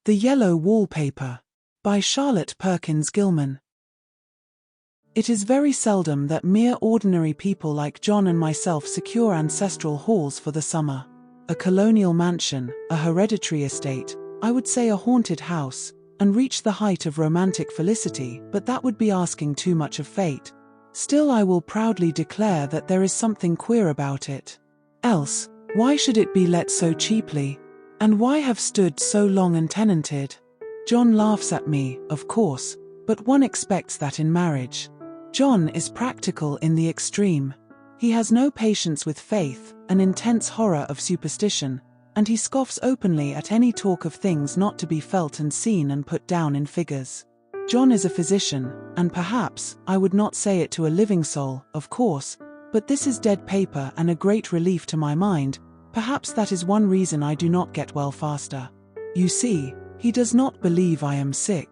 The Yellow Wallpaper by Charlotte Perkins Gilman. It is very seldom that mere ordinary people like John and myself secure ancestral halls for the summer. A colonial mansion, a hereditary estate, I would say a haunted house, and reach the height of romantic felicity, but that would be asking too much of fate. Still, I will proudly declare that there is something queer about it. Else, why should it be let so cheaply? And why have stood so long untenanted? John laughs at me, of course, but one expects that in marriage. John is practical in the extreme. He has no patience with faith, an intense horror of superstition, and he scoffs openly at any talk of things not to be felt and seen and put down in figures. John is a physician, and perhaps, I would not say it to a living soul, of course, but this is dead paper and a great relief to my mind. Perhaps that is one reason I do not get well faster. You see, he does not believe I am sick.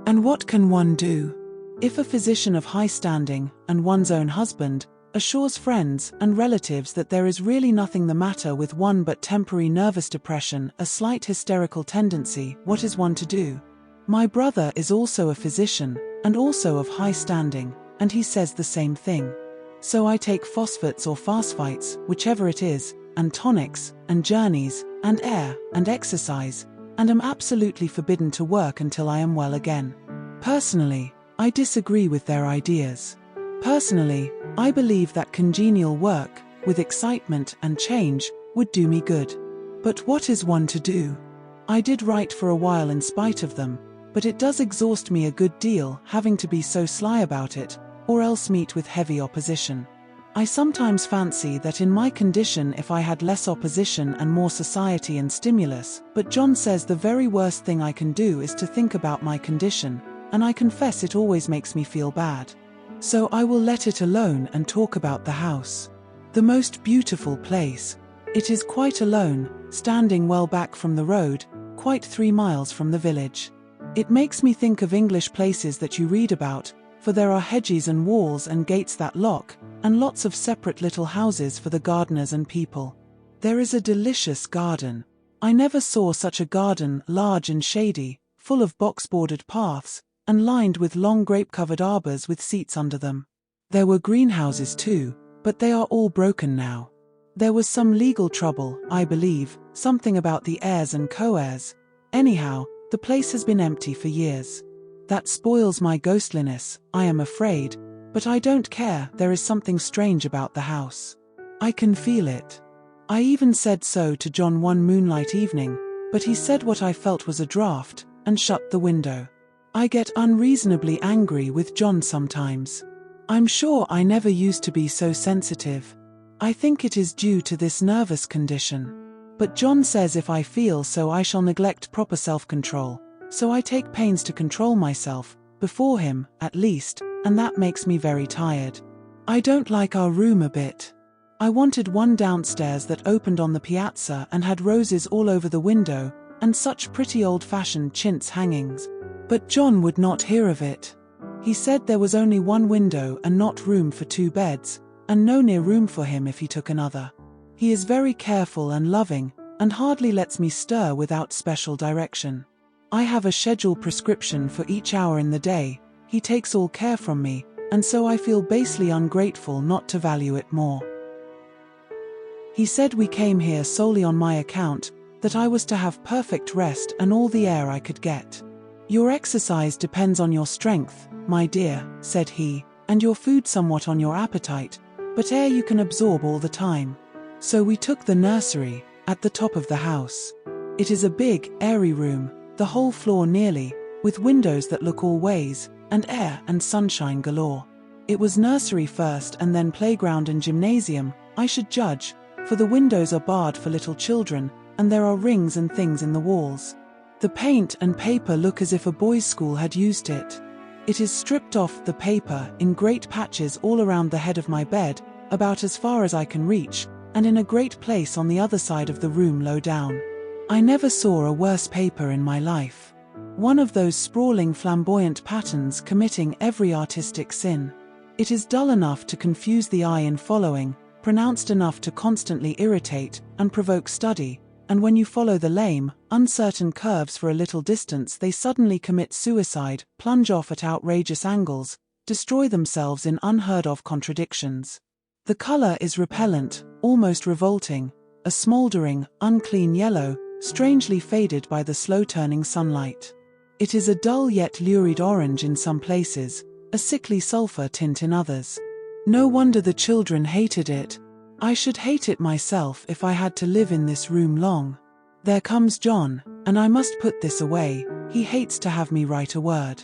And what can one do? If a physician of high standing, and one's own husband, assures friends and relatives that there is really nothing the matter with one but temporary nervous depression, a slight hysterical tendency, what is one to do? My brother is also a physician, and also of high standing, and he says the same thing. So I take phosphates or phosphites, whichever it is, and tonics, and journeys, and air, and exercise, and am absolutely forbidden to work until I am well again. Personally, I disagree with their ideas. Personally, I believe that congenial work, with excitement and change, would do me good. But what is one to do? I did write for a while in spite of them, but it does exhaust me a good deal having to be so sly about it, or else meet with heavy opposition. I sometimes fancy that in my condition if I had less opposition and more society and stimulus, but John says the very worst thing I can do is to think about my condition, and I confess it always makes me feel bad. So I will let it alone and talk about the house. The most beautiful place. It is quite alone, standing well back from the road, quite 3 miles from the village. It makes me think of English places that you read about, for there are hedges and walls and gates that lock, and lots of separate little houses for the gardeners and people. There is a delicious garden. I never saw such a garden, large and shady, full of box-bordered paths, and lined with long grape-covered arbors with seats under them. There were greenhouses too, but they are all broken now. There was some legal trouble, I believe, something about the heirs and co-heirs. Anyhow, the place has been empty for years. That spoils my ghostliness, I am afraid, but I don't care. There is something strange about the house. I can feel it. I even said so to John one moonlight evening, but he said what I felt was a draught, and shut the window. I get unreasonably angry with John sometimes. I'm sure I never used to be so sensitive. I think it is due to this nervous condition. But John says if I feel so I shall neglect proper self-control, so I take pains to control myself, before him, at least, and that makes me very tired. I don't like our room a bit. I wanted one downstairs that opened on the piazza and had roses all over the window, and such pretty old-fashioned chintz hangings. But John would not hear of it. He said there was only one window and not room for 2 beds, and no near room for him if he took another. He is very careful and loving, and hardly lets me stir without special direction. I have a scheduled prescription for each hour in the day. He takes all care from me, and so I feel basely ungrateful not to value it more. He said we came here solely on my account, that I was to have perfect rest and all the air I could get. Your exercise depends on your strength, my dear, said he, and your food somewhat on your appetite, but air you can absorb all the time. So we took the nursery, at the top of the house. It is a big, airy room, the whole floor nearly, with windows that look all ways, and air and sunshine galore. It was nursery first and then playground and gymnasium, I should judge, for the windows are barred for little children, and there are rings and things in the walls. The paint and paper look as if a boys' school had used it. It is stripped off the paper in great patches all around the head of my bed, about as far as I can reach, and in a great place on the other side of the room low down. I never saw a worse paper in my life. One of those sprawling flamboyant patterns committing every artistic sin. It is dull enough to confuse the eye in following, pronounced enough to constantly irritate and provoke study, and when you follow the lame, uncertain curves for a little distance, they suddenly commit suicide, plunge off at outrageous angles, destroy themselves in unheard-of contradictions. The color is repellent, almost revolting, a smoldering, unclean yellow, strangely faded by the slow-turning sunlight. It is a dull yet lurid orange in some places, a sickly sulfur tint in others. No wonder the children hated it. I should hate it myself if I had to live in this room long. There comes John, and I must put this away. He hates to have me write a word.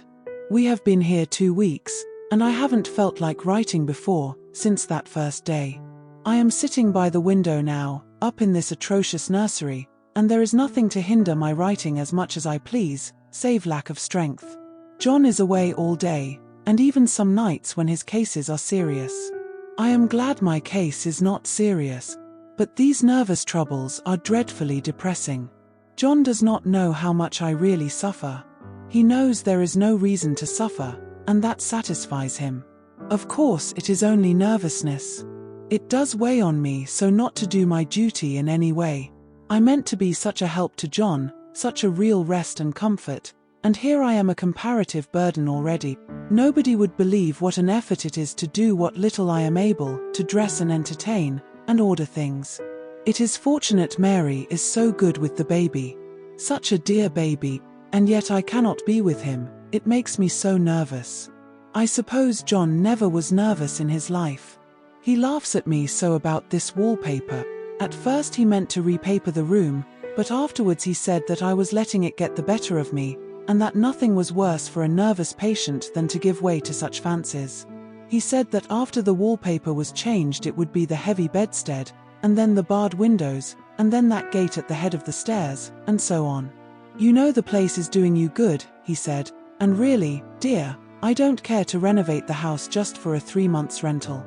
We have been here 2 weeks, and I haven't felt like writing before, since that first day. I am sitting by the window now, up in this atrocious nursery, and there is nothing to hinder my writing as much as I please, save lack of strength. John is away all day, and even some nights when his cases are serious. I am glad my case is not serious, but these nervous troubles are dreadfully depressing. John does not know how much I really suffer. He knows there is no reason to suffer, and that satisfies him. Of course, it is only nervousness. It does weigh on me so not to do my duty in any way. I meant to be such a help to John, such a real rest and comfort, and here I am a comparative burden already. Nobody would believe what an effort it is to do what little I am able, to dress and entertain, and order things. It is fortunate Mary is so good with the baby. Such a dear baby, and yet I cannot be with him. It makes me so nervous. I suppose John never was nervous in his life. He laughs at me so about this wallpaper. At first he meant to repaper the room, but afterwards he said that I was letting it get the better of me, and that nothing was worse for a nervous patient than to give way to such fancies. He said that after the wallpaper was changed it would be the heavy bedstead, and then the barred windows, and then that gate at the head of the stairs, and so on. You know the place is doing you good, he said, and really, dear, I don't care to renovate the house just for a 3 months rental.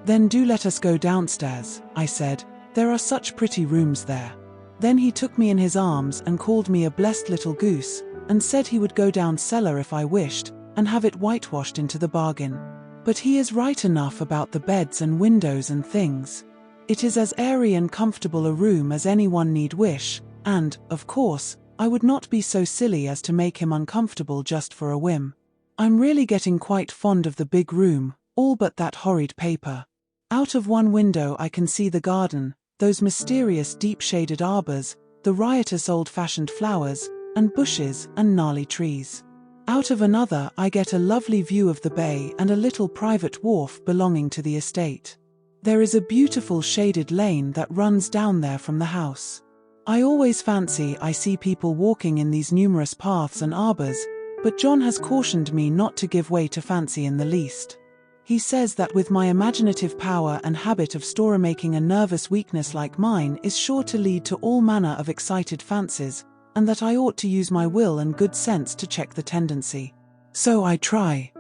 Then do let us go downstairs, I said, there are such pretty rooms there. Then he took me in his arms and called me a blessed little goose, and said he would go down cellar if I wished, and have it whitewashed into the bargain. But he is right enough about the beds and windows and things. It is as airy and comfortable a room as anyone need wish, and, of course, I would not be so silly as to make him uncomfortable just for a whim. I'm really getting quite fond of the big room, all but that horrid paper. Out of one window I can see the garden, those mysterious deep-shaded arbors, the riotous old-fashioned flowers, and bushes and gnarly trees. Out of another I get a lovely view of the bay and a little private wharf belonging to the estate. There is a beautiful shaded lane that runs down there from the house. I always fancy I see people walking in these numerous paths and arbors, but John has cautioned me not to give way to fancy in the least. He says that with my imaginative power and habit of story-making, a nervous weakness like mine is sure to lead to all manner of excited fancies, and that I ought to use my will and good sense to check the tendency. So I try.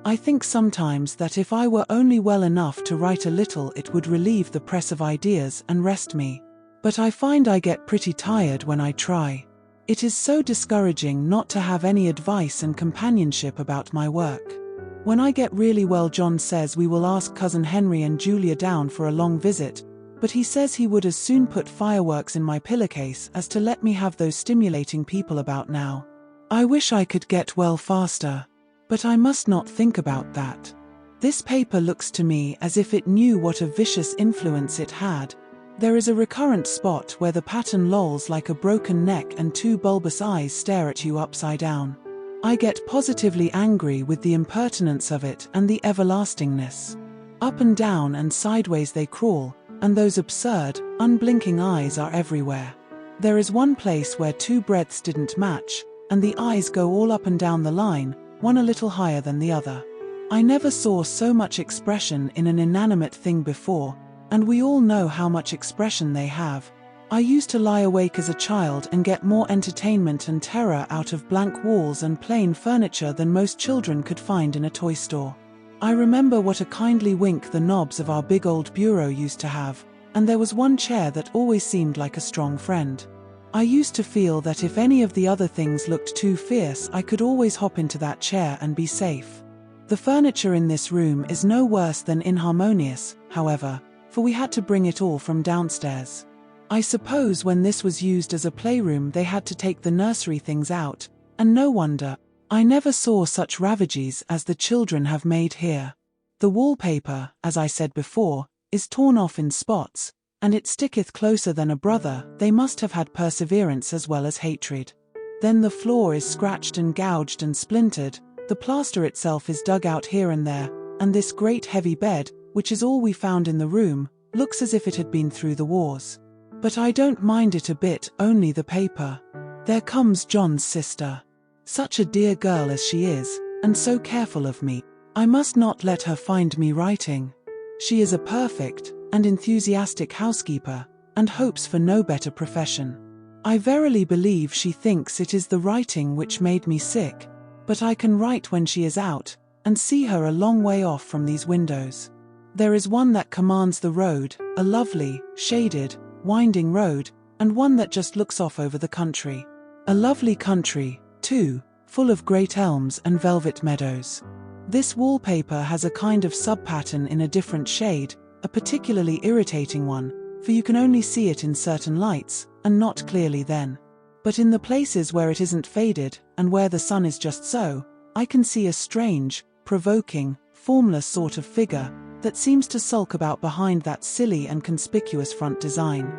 I think sometimes that if I were only well enough to write a little it would relieve the press of ideas and rest me. But I find I get pretty tired when I try. It is so discouraging not to have any advice and companionship about my work. When I get really well, John says we will ask Cousin Henry and Julia down for a long visit, but he says he would as soon put fireworks in my pillowcase as to let me have those stimulating people about now. I wish I could get well faster, but I must not think about that. This paper looks to me as if it knew what a vicious influence it had. There is a recurrent spot where the pattern lolls like a broken neck and 2 bulbous eyes stare at you upside down. I get positively angry with the impertinence of it and the everlastingness. Up and down and sideways they crawl, and those absurd, unblinking eyes are everywhere. There is one place where 2 breadths didn't match, and the eyes go all up and down the line, one a little higher than the other. I never saw so much expression in an inanimate thing before, and we all know how much expression they have. I used to lie awake as a child and get more entertainment and terror out of blank walls and plain furniture than most children could find in a toy store. I remember what a kindly wink the knobs of our big old bureau used to have, and there was one chair that always seemed like a strong friend. I used to feel that if any of the other things looked too fierce, I could always hop into that chair and be safe. The furniture in this room is no worse than inharmonious, however, for we had to bring it all from downstairs. I suppose when this was used as a playroom they had to take the nursery things out, and no wonder. I never saw such ravages as the children have made here. The wallpaper, as I said before, is torn off in spots, and it sticketh closer than a brother. They must have had perseverance as well as hatred. Then the floor is scratched and gouged and splintered, the plaster itself is dug out here and there, and this great heavy bed, which is all we found in the room, looks as if it had been through the wars. But I don't mind it a bit, only the paper. There comes John's sister. Such a dear girl as she is, and so careful of me. I must not let her find me writing. She is a perfect and enthusiastic housekeeper, and hopes for no better profession. I verily believe she thinks it is the writing which made me sick, but I can write when she is out, and see her a long way off from these windows. There is one that commands the road, a lovely, shaded, winding road, and one that just looks off over the country. A lovely country, too, full of great elms and velvet meadows. This wallpaper has a kind of sub-pattern in a different shade, a particularly irritating one, for you can only see it in certain lights, and not clearly then. But in the places where it isn't faded, and where the sun is just so, I can see a strange, provoking, formless sort of figure that seems to sulk about behind that silly and conspicuous front design.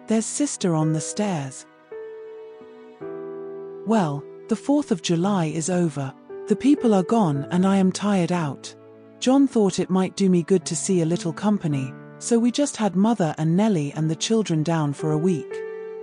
There's Sister on the stairs. Well, the 4th of July is over. The people are gone and I am tired out. John thought it might do me good to see a little company, so we just had Mother and Nellie and the children down for a week.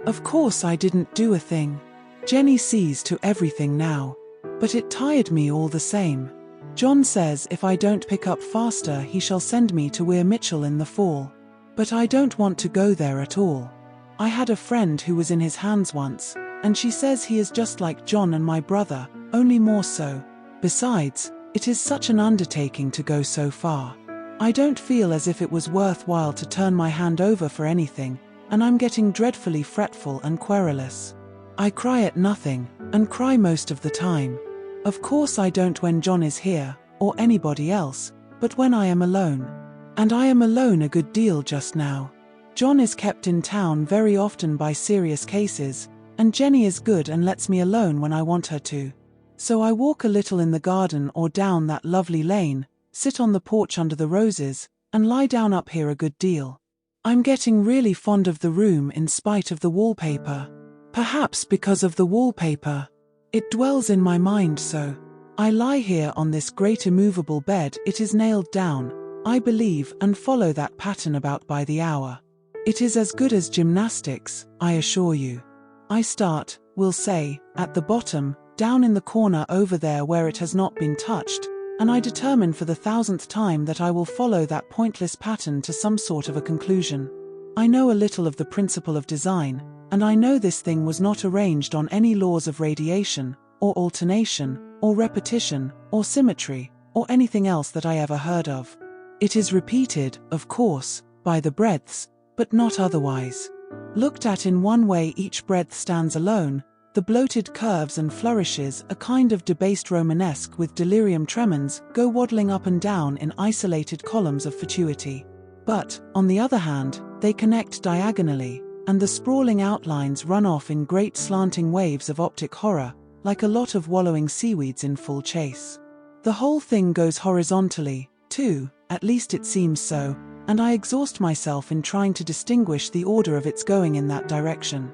Of course I didn't do a thing. Jenny sees to everything now. But it tired me all the same. John says if I don't pick up faster he shall send me to Weir Mitchell in the fall. But I don't want to go there at all. I had a friend who was in his hands once, and she says he is just like John and my brother, only more so. Besides, it is such an undertaking to go so far. I don't feel as if it was worthwhile to turn my hand over for anything, and I'm getting dreadfully fretful and querulous. I cry at nothing, and cry most of the time. Of course I don't when John is here, or anybody else, but when I am alone. And I am alone a good deal just now. John is kept in town very often by serious cases, and Jenny is good and lets me alone when I want her to. So I walk a little in the garden or down that lovely lane, sit on the porch under the roses, and lie down up here a good deal. I'm getting really fond of the room in spite of the wallpaper. Perhaps because of the wallpaper. It dwells in my mind so. I lie here on this great immovable bed. It is nailed down, I believe, and follow that pattern about by the hour. It is as good as gymnastics, I assure you. I start, we'll say, at the bottom, down in the corner over there where it has not been touched, and I determine for the 1000th time that I will follow that pointless pattern to some sort of a conclusion. I know a little of the principle of design, and I know this thing was not arranged on any laws of radiation, or alternation, or repetition, or symmetry, or anything else that I ever heard of. It is repeated, of course, by the breadths, but not otherwise. Looked at in one way each breadth stands alone, the bloated curves and flourishes, a kind of debased Romanesque with delirium tremens, go waddling up and down in isolated columns of fatuity. But, on the other hand, they connect diagonally, and the sprawling outlines run off in great slanting waves of optic horror, like a lot of wallowing seaweeds in full chase. The whole thing goes horizontally, too, at least it seems so, and I exhaust myself in trying to distinguish the order of its going in that direction.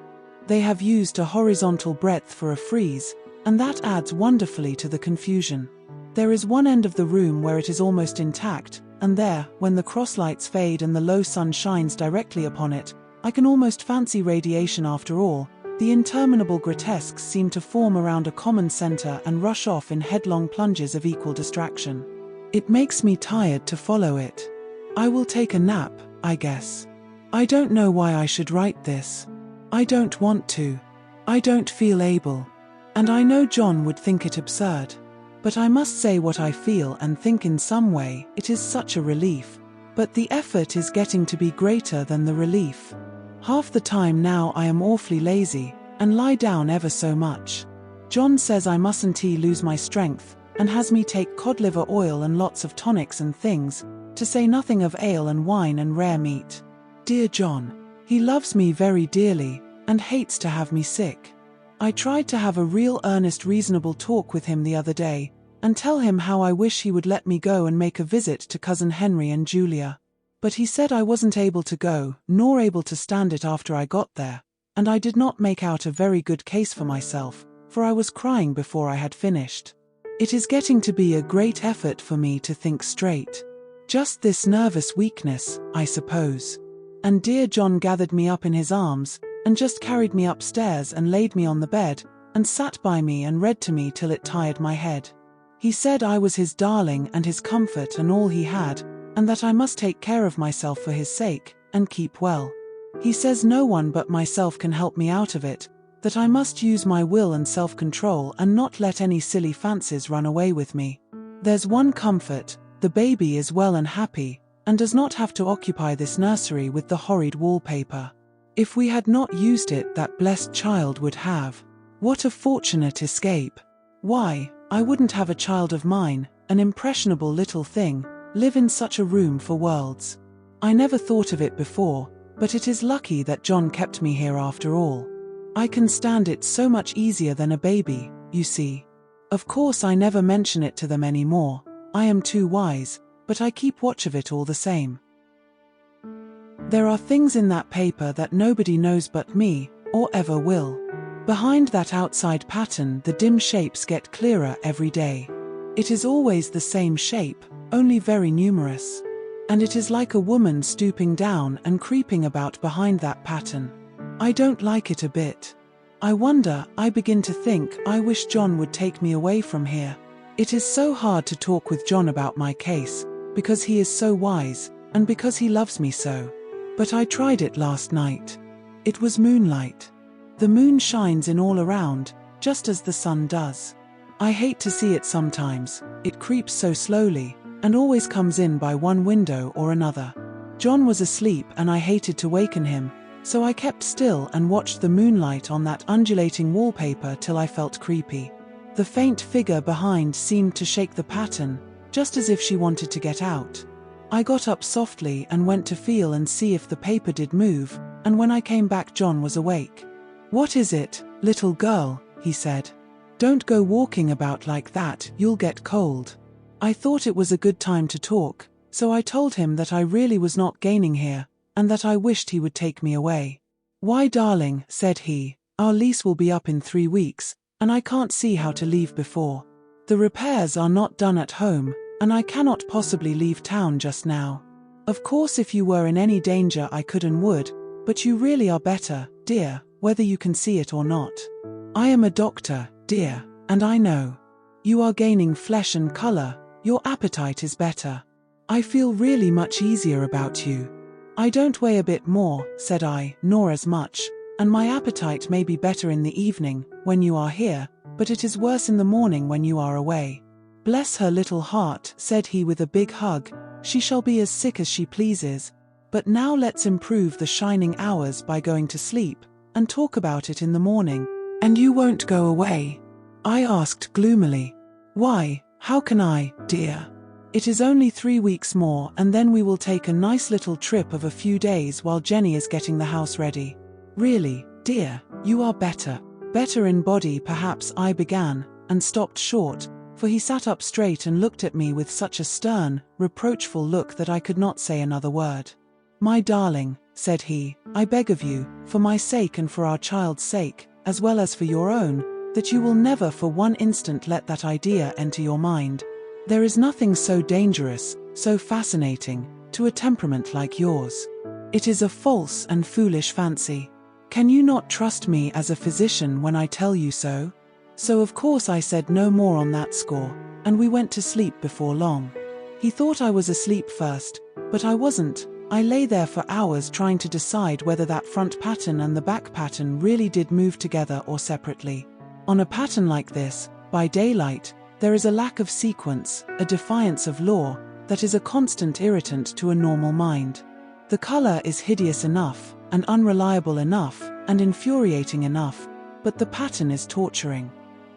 They have used a horizontal breadth for a frieze, and that adds wonderfully to the confusion. There is one end of the room where it is almost intact, and there, when the crosslights fade and the low sun shines directly upon it, I can almost fancy radiation after all. The interminable grotesques seem to form around a common center and rush off in headlong plunges of equal distraction. It makes me tired to follow it. I will take a nap, I guess. I don't know why I should write this. I don't want to. I don't feel able. And I know John would think it absurd. But I must say what I feel and think in some way. It is such a relief. But the effort is getting to be greater than the relief. Half the time now I am awfully lazy, and lie down ever so much. John says I mustn't lose my strength, and has me take cod liver oil and lots of tonics and things, to say nothing of ale and wine and rare meat. Dear John. He loves me very dearly, and hates to have me sick. I tried to have a real earnest reasonable talk with him the other day, and tell him how I wish he would let me go and make a visit to Cousin Henry and Julia. But he said I wasn't able to go, nor able to stand it after I got there, and I did not make out a very good case for myself, for I was crying before I had finished. It is getting to be a great effort for me to think straight. Just this nervous weakness, I suppose. And dear John gathered me up in his arms, and just carried me upstairs and laid me on the bed, and sat by me and read to me till it tired my head. He said I was his darling and his comfort and all he had, and that I must take care of myself for his sake, and keep well. He says no one but myself can help me out of it, that I must use my will and self-control and not let any silly fancies run away with me. There's one comfort, the baby is well and happy, and does not have to occupy this nursery with the horrid wallpaper. If we had not used it, that blessed child would have. What a fortunate escape! Why, I wouldn't have a child of mine, an impressionable little thing, live in such a room for worlds. I never thought of it before, but it is lucky that John kept me here after all. I can stand it so much easier than a baby, you see. Of course I never mention it to them anymore, I am too wise, but I keep watch of it all the same. There are things in that paper that nobody knows but me, or ever will. Behind that outside pattern the dim shapes get clearer every day. It is always the same shape, only very numerous. And it is like a woman stooping down and creeping about behind that pattern. I don't like it a bit. I begin to think I wish John would take me away from here. It is so hard to talk with John about my case, because he is so wise, and because he loves me so. But I tried it last night. It was moonlight. The moon shines in all around, just as the sun does. I hate to see it sometimes, it creeps so slowly, and always comes in by one window or another. John was asleep and I hated to waken him, so I kept still and watched the moonlight on that undulating wallpaper till I felt creepy. The faint figure behind seemed to shake the pattern, just as if she wanted to get out. I got up softly and went to feel and see if the paper did move, and when I came back John was awake. "What is it, little girl?" he said. "Don't go walking about like that, you'll get cold." I thought it was a good time to talk, so I told him that I really was not gaining here, and that I wished he would take me away. "Why, darling," said he, "our lease will be up in 3 weeks, and I can't see how to leave before. The repairs are not done at home, and I cannot possibly leave town just now. Of course if you were in any danger I could and would, but you really are better, dear, whether you can see it or not. I am a doctor, dear, and I know. You are gaining flesh and color, your appetite is better. I feel really much easier about you. I don't weigh a bit more," said I, "nor as much, and my appetite may be better in the evening, when you are here, but it is worse in the morning when you are away." "Bless her little heart," said he with a big hug, "she shall be as sick as she pleases. But now let's improve the shining hours by going to sleep, and talk about it in the morning." "And you won't go away?" I asked gloomily. "Why, how can I, dear? It is only 3 weeks more and then we will take a nice little trip of a few days while Jenny is getting the house ready." "Really, dear, you are better. Better in body perhaps," I began, and stopped short, for he sat up straight and looked at me with such a stern, reproachful look that I could not say another word. "My darling," said he, "I beg of you, for my sake and for our child's sake, as well as for your own, that you will never for one instant let that idea enter your mind. There is nothing so dangerous, so fascinating, to a temperament like yours. It is a false and foolish fancy. Can you not trust me as a physician when I tell you so?" So of course I said no more on that score, and we went to sleep before long. He thought I was asleep first, but I wasn't. I lay there for hours trying to decide whether that front pattern and the back pattern really did move together or separately. On a pattern like this, by daylight, there is a lack of sequence, a defiance of law, that is a constant irritant to a normal mind. The color is hideous enough, and unreliable enough, and infuriating enough, but the pattern is torturing.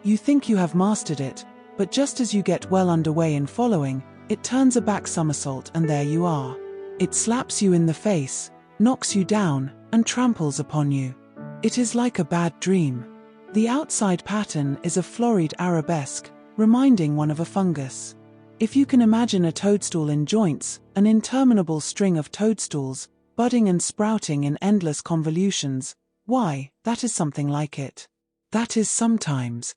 You think you have mastered it, but just as you get well underway in following, it turns a back somersault and there you are. It slaps you in the face, knocks you down, and tramples upon you. It is like a bad dream. The outside pattern is a florid arabesque, reminding one of a fungus. If you can imagine a toadstool in joints, an interminable string of toadstools, budding and sprouting in endless convolutions, why, that is something like it. That is sometimes.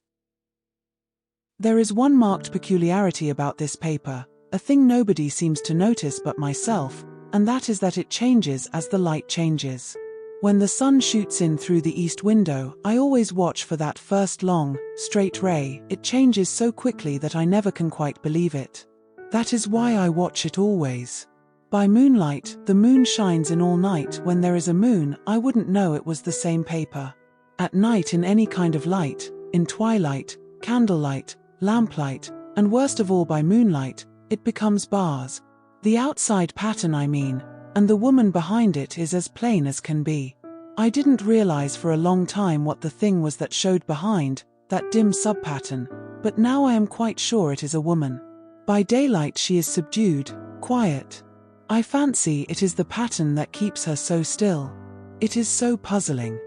There is one marked peculiarity about this paper, a thing nobody seems to notice but myself, and that is that it changes as the light changes. When the sun shoots in through the east window, I always watch for that first long, straight ray. It changes so quickly that I never can quite believe it. That is why I watch it always. By moonlight, the moon shines in all night. When there is a moon, I wouldn't know it was the same paper. At night, in any kind of light, in twilight, candlelight, lamplight, and worst of all by moonlight, it becomes bars. The outside pattern I mean, and the woman behind it is as plain as can be. I didn't realize for a long time what the thing was that showed behind, that dim sub-pattern, but now I am quite sure it is a woman. By daylight she is subdued, quiet. I fancy it is the pattern that keeps her so still. It is so puzzling.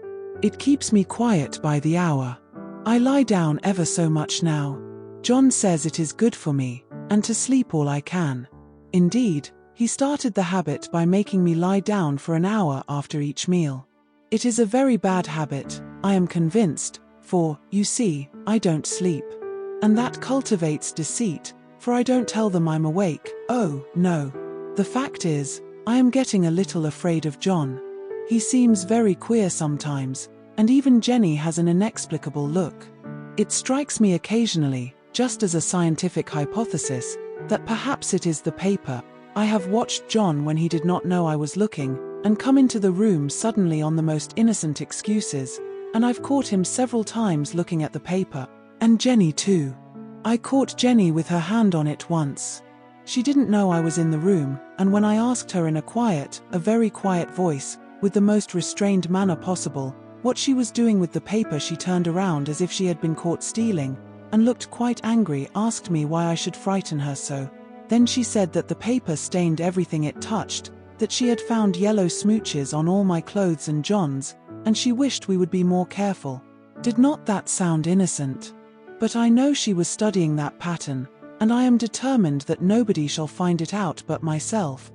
It keeps me quiet by the hour. I lie down ever so much now. John says it is good for me, and to sleep all I can. Indeed, he started the habit by making me lie down for an hour after each meal. It is a very bad habit, I am convinced, for, you see, I don't sleep. And that cultivates deceit, for I don't tell them I'm awake. Oh, no. The fact is, I am getting a little afraid of John. He seems very queer sometimes, and even Jenny has an inexplicable look. It strikes me occasionally, just as a scientific hypothesis, that perhaps it is the paper. I have watched John when he did not know I was looking, and come into the room suddenly on the most innocent excuses, and I've caught him several times looking at the paper, and Jenny too. I caught Jenny with her hand on it once. She didn't know I was in the room, and when I asked her in a very quiet voice, with the most restrained manner possible, what she was doing with the paper, she turned around as if she had been caught stealing, and looked quite angry, asked me why I should frighten her so. Then she said that the paper stained everything it touched, that she had found yellow smooches on all my clothes and John's, and she wished we would be more careful. Did not that sound innocent? But I know she was studying that pattern, and I am determined that nobody shall find it out but myself.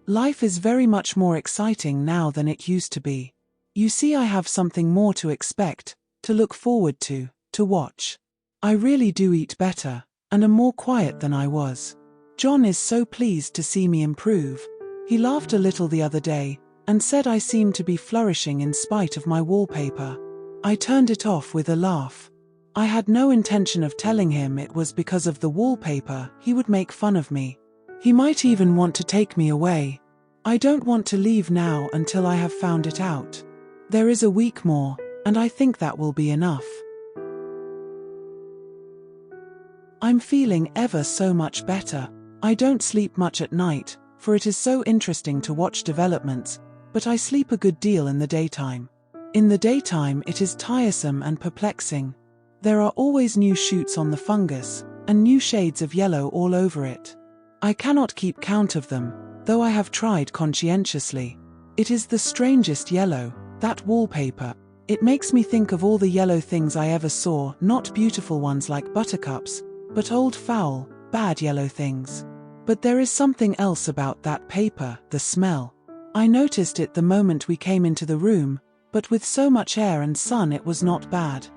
Life is very much more exciting now than it used to be. You see, I have something more to expect, to look forward to watch. I really do eat better, and am more quiet than I was. John is so pleased to see me improve. He laughed a little the other day, and said I seemed to be flourishing in spite of my wallpaper. I turned it off with a laugh. I had no intention of telling him it was because of the wallpaper. He would make fun of me. He might even want to take me away. I don't want to leave now until I have found it out. There is a week more, and I think that will be enough. I'm feeling ever so much better. I don't sleep much at night, for it is so interesting to watch developments, but I sleep a good deal in the daytime. In the daytime it is tiresome and perplexing. There are always new shoots on the fungus, and new shades of yellow all over it. I cannot keep count of them, though I have tried conscientiously. It is the strangest yellow, that wallpaper. It makes me think of all the yellow things I ever saw, not beautiful ones like buttercups, but old foul, bad yellow things. But there is something else about that paper, the smell. I noticed it the moment we came into the room, but with so much air and sun it was not bad.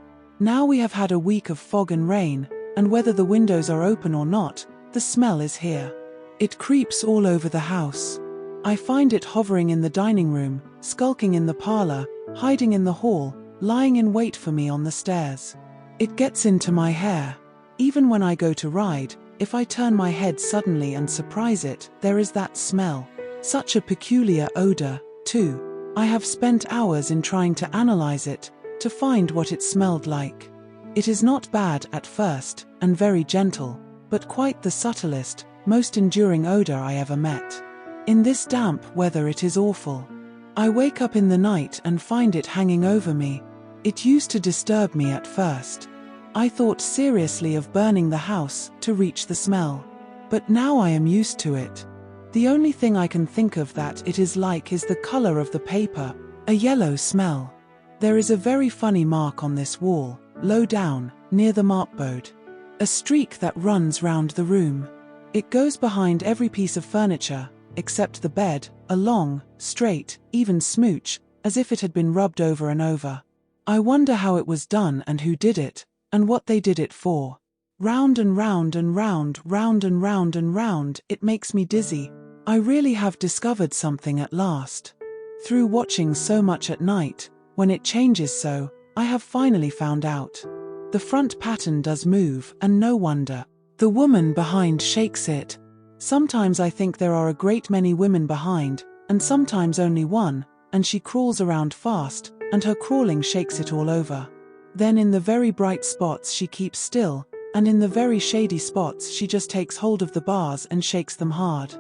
Now we have had a week of fog and rain, and whether the windows are open or not, the smell is here. It creeps all over the house. I find it hovering in the dining room, skulking in the parlor, hiding in the hall, lying in wait for me on the stairs. It gets into my hair. Even when I go to ride, if I turn my head suddenly and surprise it, there is that smell. Such a peculiar odor, too. I have spent hours in trying to analyze it, to find what it smelled like. It is not bad at first, and very gentle, but quite the subtlest, most enduring odor I ever met. In this damp weather it is awful. I wake up in the night and find it hanging over me. It used to disturb me at first. I thought seriously of burning the house to reach the smell. But now I am used to it. The only thing I can think of that it is like is the color of the paper, a yellow smell. There is a very funny mark on this wall, low down, near the mopboard. A streak that runs round the room. It goes behind every piece of furniture, except the bed, a long, straight, even smooch, as if it had been rubbed over and over. I wonder how it was done and who did it, and what they did it for. Round and round and round, round and round and round, it makes me dizzy. I really have discovered something at last. Through watching so much at night, when it changes so, I have finally found out. The front pattern does move, and no wonder. The woman behind shakes it. Sometimes I think there are a great many women behind, and sometimes only one, and she crawls around fast, and her crawling shakes it all over. Then in the very bright spots she keeps still, and in the very shady spots she just takes hold of the bars and shakes them hard.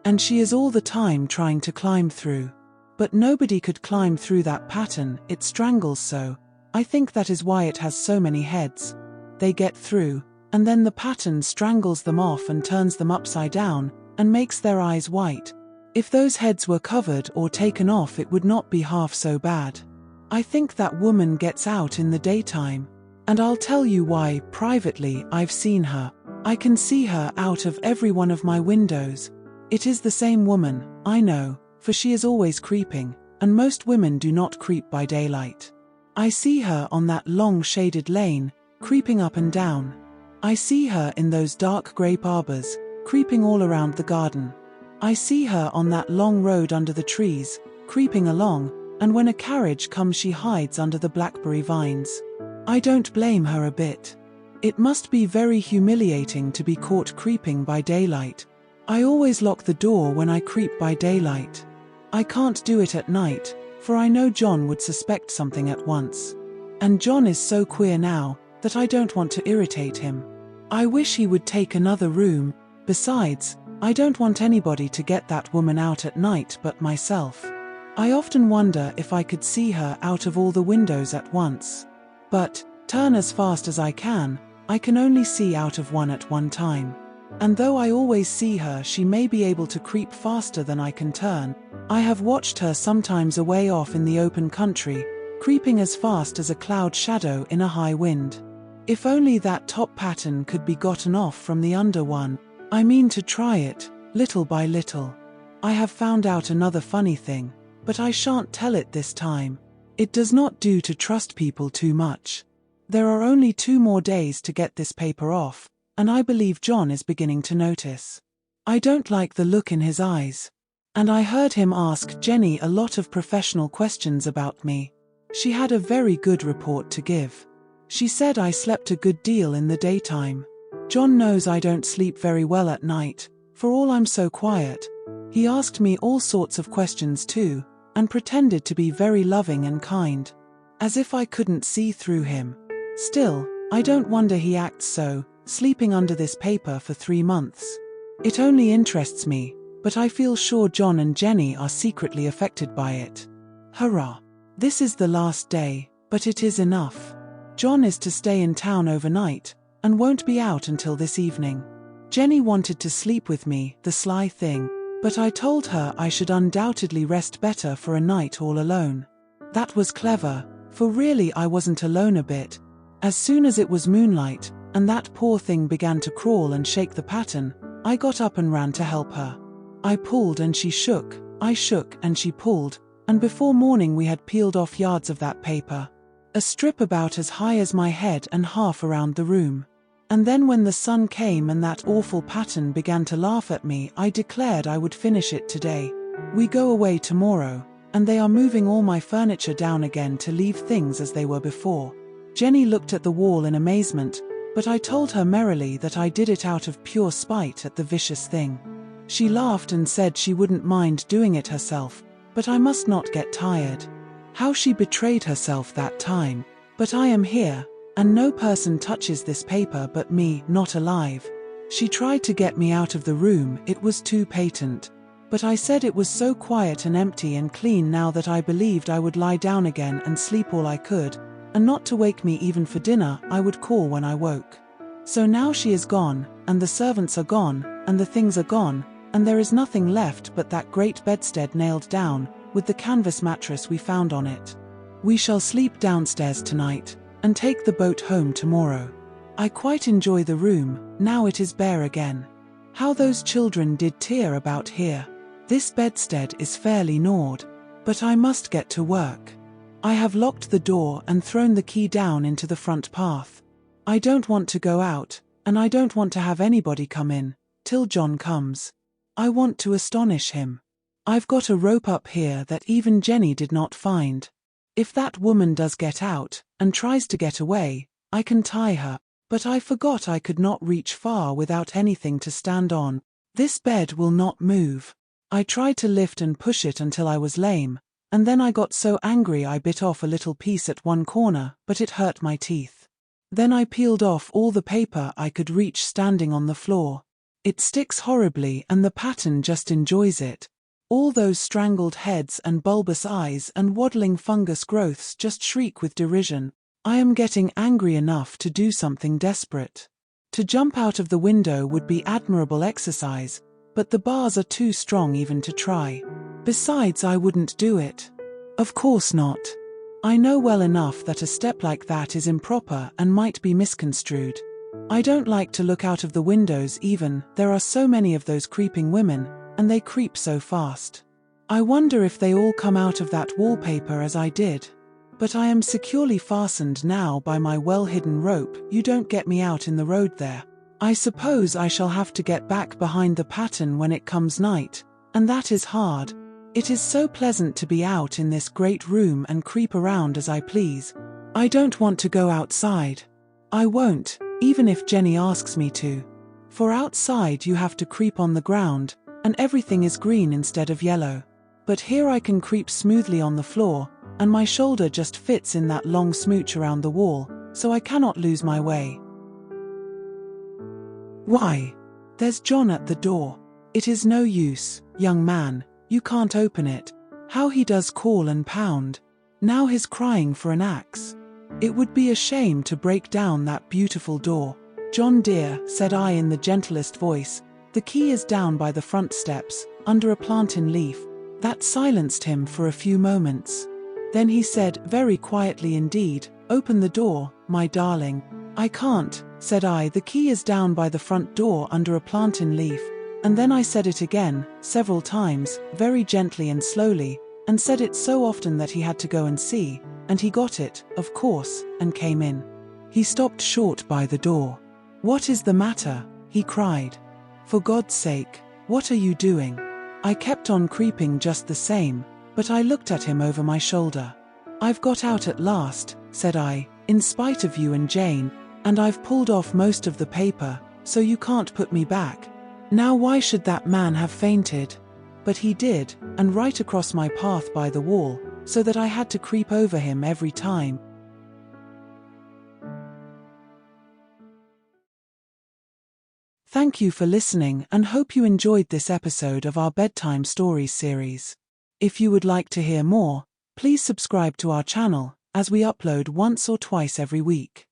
And she is all the time trying to climb through. But nobody could climb through that pattern, it strangles so. I think that is why it has so many heads. They get through, and then the pattern strangles them off and turns them upside down, and makes their eyes white. If those heads were covered or taken off, it would not be half so bad. I think that woman gets out in the daytime. And I'll tell you why. Privately, I've seen her. I can see her out of every one of my windows. It is the same woman, I know, for she is always creeping, and most women do not creep by daylight. I see her on that long shaded lane, creeping up and down. I see her in those dark grape arbors, creeping all around the garden. I see her on that long road under the trees, creeping along, and when a carriage comes she hides under the blackberry vines. I don't blame her a bit. It must be very humiliating to be caught creeping by daylight. I always lock the door when I creep by daylight. I can't do it at night, for I know John would suspect something at once. And John is so queer now, that I don't want to irritate him. I wish he would take another room. Besides, I don't want anybody to get that woman out at night but myself. I often wonder if I could see her out of all the windows at once. But, turn as fast as I can only see out of one at one time. And though I always see her, she may be able to creep faster than I can turn. I have watched her sometimes away off in the open country, creeping as fast as a cloud shadow in a high wind. If only that top pattern could be gotten off from the under one. I mean to try it, little by little. I have found out another funny thing, but I shan't tell it this time. It does not do to trust people too much. There are only 2 more days to get this paper off, and I believe John is beginning to notice. I don't like the look in his eyes. And I heard him ask Jenny a lot of professional questions about me. She had a very good report to give. She said I slept a good deal in the daytime. John knows I don't sleep very well at night, for all I'm so quiet. He asked me all sorts of questions too, and pretended to be very loving and kind, as if I couldn't see through him. Still, I don't wonder he acts so, sleeping under this paper for 3 months. It only interests me, but I feel sure John and Jenny are secretly affected by it. Hurrah! This is the last day, but it is enough. John is to stay in town overnight, and won't be out until this evening. Jenny wanted to sleep with me, the sly thing, but I told her I should undoubtedly rest better for a night all alone. That was clever, for really I wasn't alone a bit. As soon as it was moonlight, and that poor thing began to crawl and shake the pattern, I got up and ran to help her. I pulled and she shook, I shook and she pulled, and before morning we had peeled off yards of that paper. A strip about as high as my head and half around the room. And then when the sun came and that awful pattern began to laugh at me, I declared I would finish it today. We go away tomorrow, and they are moving all my furniture down again to leave things as they were before. Jenny looked at the wall in amazement, but I told her merrily that I did it out of pure spite at the vicious thing. She laughed and said she wouldn't mind doing it herself, but I must not get tired. How she betrayed herself that time. But I am here, and no person touches this paper but me, not alive. She tried to get me out of the room, it was too patent. But I said it was so quiet and empty and clean now that I believed I would lie down again and sleep all I could, and not to wake me even for dinner I would call when I woke. So now she is gone, and the servants are gone, and the things are gone, and there is nothing left but that great bedstead nailed down, with the canvas mattress we found on it. We shall sleep downstairs tonight, and take the boat home tomorrow. I quite enjoy the room, now it is bare again. How those children did tear about here. This bedstead is fairly gnawed, but I must get to work. I have locked the door and thrown the key down into the front path. I don't want to go out, and I don't want to have anybody come in, till John comes. I want to astonish him. I've got a rope up here that even Jenny did not find. If that woman does get out, and tries to get away, I can tie her, but I forgot I could not reach far without anything to stand on. This bed will not move. I tried to lift and push it until I was lame, and then I got so angry I bit off a little piece at one corner, but it hurt my teeth. Then I peeled off all the paper I could reach standing on the floor. It sticks horribly and the pattern just enjoys it. All those strangled heads and bulbous eyes and waddling fungus growths just shriek with derision. I am getting angry enough to do something desperate. To jump out of the window would be admirable exercise, but the bars are too strong even to try. Besides, I wouldn't do it. Of course not. I know well enough that a step like that is improper and might be misconstrued. I don't like to look out of the windows even, there are so many of those creeping women, and they creep so fast. I wonder if they all come out of that wallpaper as I did. But I am securely fastened now by my well-hidden rope, you don't get me out in the road there. I suppose I shall have to get back behind the pattern when it comes night, and that is hard. It is so pleasant to be out in this great room and creep around as I please. I don't want to go outside. I won't, even if Jenny asks me to. For outside you have to creep on the ground, and everything is green instead of yellow. But here I can creep smoothly on the floor, and my shoulder just fits in that long smooch around the wall, so I cannot lose my way. Why? There's John at the door. It is no use, young man, you can't open it. How he does call and pound. Now he's crying for an axe. It would be a shame to break down that beautiful door. John dear, said I in the gentlest voice, the key is down by the front steps, under a plantain leaf. That silenced him for a few moments. Then he said, very quietly indeed, open the door, my darling. I can't, said I, the key is down by the front door under a plantain leaf. And then I said it again, several times, very gently and slowly, and said it so often that he had to go and see, and he got it, of course, and came in. He stopped short by the door. What is the matter? He cried. For God's sake, what are you doing? I kept on creeping just the same, but I looked at him over my shoulder. I've got out at last, said I, in spite of you and Jane, and I've pulled off most of the paper, so you can't put me back. Now why should that man have fainted? But he did, and right across my path by the wall, so that I had to creep over him every time. Thank you for listening and hope you enjoyed this episode of our Bedtime Stories series. If you would like to hear more, please subscribe to our channel, as we upload once or twice every week.